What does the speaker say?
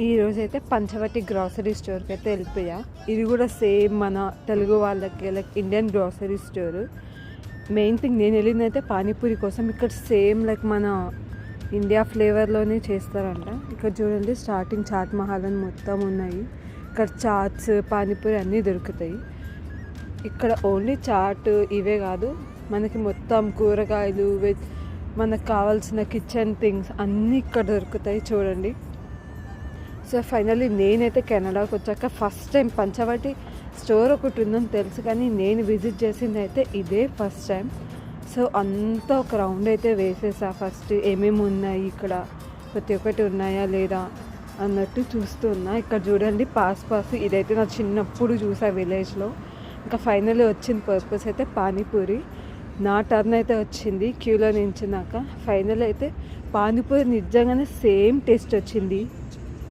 ఈరోజు అయితే పంచవటి గ్రాసరీ స్టోర్కి అయితే వెళ్ళిపోయా. ఇది కూడా సేమ్ మన తెలుగు వాళ్ళకి like Indian grocery store. Main thing నేను వెళ్ళిందైతే పానీపూరి కోసం. ఇక్కడ సేమ్ లైక్ మన ఇండియా ఫ్లేవర్లోనే చేస్తారంట. ఇక్కడ చూడండి స్టార్టింగ్ చాట్ మహల్ అని మొత్తం ఉన్నాయి. ఇక్కడ చాట్స్ పానీపూరి అన్నీ దొరుకుతాయి. ఇక్కడ ఓన్లీ చాట్ ఇవే కాదు, మనకి మొత్తం కూరగాయలు మనకు కావాల్సిన కిచెన్ థింగ్స్ అన్నీ ఇక్కడ దొరుకుతాయి చూడండి. సో ఫైనల్లీ నేనైతే కెనడాకి వచ్చాక ఫస్ట్ టైం పంచవటి స్టోర్ ఒకటి ఉందని తెలుసు, కానీ నేను విజిట్ చేసింది అయితే ఇదే ఫస్ట్ టైం. సో అంతా ఒక రౌండ్ అయితే వేసేసా. ఫస్ట్ ఏమేమి ఉన్నాయి ఇక్కడ, ప్రతి ఒక్కటి ఉన్నాయా లేదా అన్నట్టు చూస్తున్నా. ఇక్కడ చూడండి పాస్ ఇదైతే నా చిన్నప్పుడు చూసా విలేజ్లో. ఇంకా ఫైనల్లీ వచ్చిన పర్పస్ అయితే పానీపూరి. నా టర్న్ అయితే వచ్చింది క్యూలో నించున్నాక. ఫైనల్ అయితే పానీపూరి నిజంగానే సేమ్ టేస్ట్ వచ్చింది.